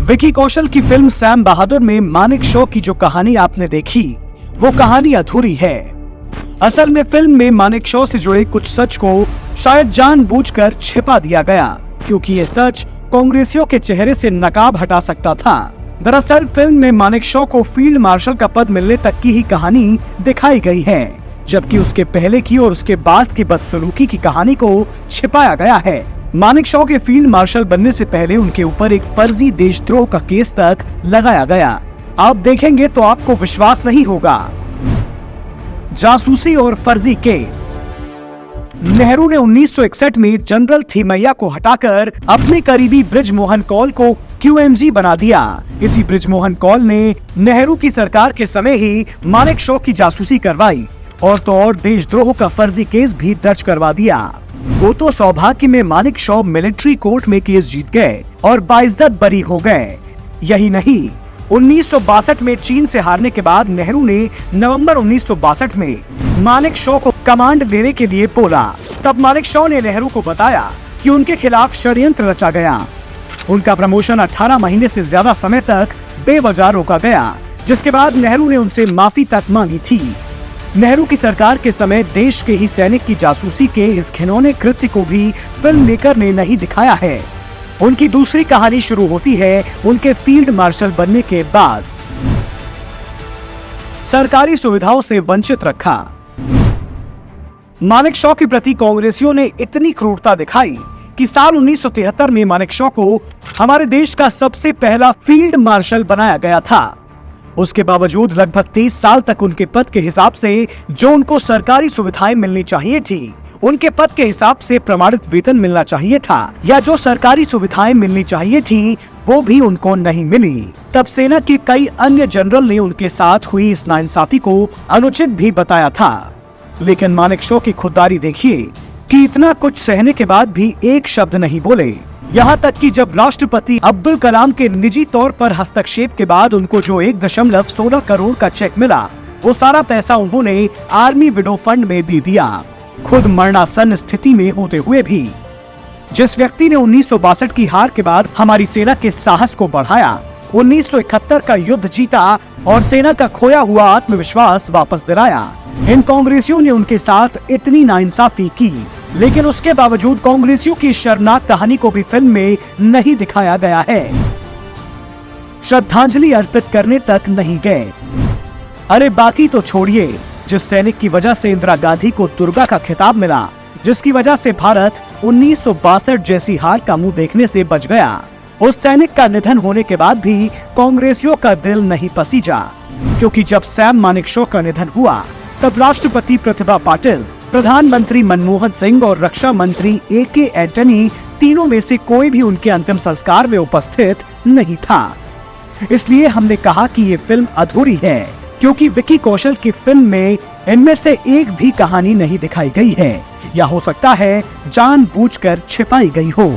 विकी कौशल की film Sam बहादुर में मानिक शॉ की जो कहानी आपने देखी वो कहानी अधूरी है। असल में फिल्म में मानिक शॉ से जुड़े कुछ सच को शायद जानबूझकर छिपा दिया गया, क्योंकि ये सच कांग्रेसियों के चेहरे से नकाब हटा सकता था। दरअसल फिल्म में मानिक शॉ को फील्ड मार्शल का पद मिलने तक की ही कहानी दिखाई गई है, जबकि उसके पहले की और उसके बाद की बदसलूकी की कहानी को छिपाया गया है। मानिक शॉ के फील्ड मार्शल बनने से पहले उनके ऊपर एक फर्जी देशद्रोह का केस तक लगाया गया। आप देखेंगे तो आपको विश्वास नहीं होगा। जासूसी और फर्जी केस। नेहरू ने 1961 में जनरल थिमैया को हटाकर अपने करीबी बृजमोहन कौल को QMG बना दिया। इसी बृजमोहन कौल ने नेहरू की सरकार के समय ही मानिक शॉ की जासूसी करवाई और तो और देशद्रोह का फर्जी केस भी दर्ज करवा दिया। वो तो सौभाग्य में मानिक शॉ मिलिट्री कोर्ट में केस जीत गए और बाइज्जत बरी हो गए। यही नहीं, 1962 में चीन से हारने के बाद नेहरू ने नवंबर 1962 में मानिक शॉ को कमांड देने के लिए बोला। तब मानिक शॉ ने नेहरू को बताया कि उनके खिलाफ षड्यंत्र रचा गया। उनका प्रमोशन 18 महीने से ज्यादा समय तक बेवजह रोका गया, जिसके बाद नेहरू ने उनसे माफी तक मांगी थी। नेहरू की सरकार के समय देश के ही सैनिक की जासूसी के इस घिनौने कृत्य को भी फिल्म मेकर ने नहीं दिखाया है। उनकी दूसरी कहानी शुरू होती है उनके फील्ड मार्शल बनने के बाद। सरकारी सुविधाओं से वंचित रखा। मानिक शॉ के प्रति कांग्रेसियों ने इतनी क्रूरता दिखाई कि साल 1973 में मानिक शॉ को हमारे देश का सबसे पहला फील्ड मार्शल बनाया गया था। उसके बावजूद लगभग 30 साल तक उनके पद के हिसाब से जो उनको सरकारी सुविधाएं मिलनी चाहिए थी, उनके पद के हिसाब से प्रमाणित वेतन मिलना चाहिए था, या जो सरकारी सुविधाएं मिलनी चाहिए थी वो भी उनको नहीं मिली। तब सेना के कई अन्य जनरल ने उनके साथ हुई इस नाइंसाफी को अनुचित भी बताया था। लेकिन मानिक शॉ की खुददारी देखिए कि इतना कुछ सहने के बाद भी एक शब्द नहीं बोले। यहाँ तक कि जब राष्ट्रपति अब्दुल कलाम के निजी तौर पर हस्तक्षेप के बाद उनको जो 1.16 करोड़ का चेक मिला, वो सारा पैसा उन्होंने आर्मी विडो फंड में दे दिया, खुद मरणासन स्थिति में होते हुए भी। जिस व्यक्ति ने 1962 की हार के बाद हमारी सेना के साहस को बढ़ाया, 1971 का युद्ध जीता और सेना का खोया हुआ आत्मविश्वास वापस दिलाया, इन कांग्रेसियों ने उनके साथ इतनी नाइंसाफी की। लेकिन उसके बावजूद कांग्रेसियों की शर्मनाक कहानी को भी फिल्म में नहीं दिखाया गया है। श्रद्धांजलि अर्पित करने तक नहीं गए। अरे बाकी तो छोड़िए, जिस सैनिक की वजह से इंदिरा गांधी को दुर्गा का खिताब मिला, जिसकी वजह से भारत 1962 जैसी हार का मुंह देखने से बच गया, उस सैनिक का निधन होने के बाद भी कांग्रेसियों का दिल नहीं पसीजा। क्योंकि जब सैम मानिक शॉ का निधन हुआ, तब राष्ट्रपति प्रतिभा पाटिल, प्रधानमंत्री मनमोहन सिंह और रक्षा मंत्री AK एंटनी, तीनों में से कोई भी उनके अंतिम संस्कार में उपस्थित नहीं था। इसलिए हमने कहा कि ये फिल्म अधूरी है, क्योंकि विकी कौशल की फिल्म में इनमें से एक भी कहानी नहीं दिखाई गई है, या हो सकता है जानबूझकर छिपाई गई हो।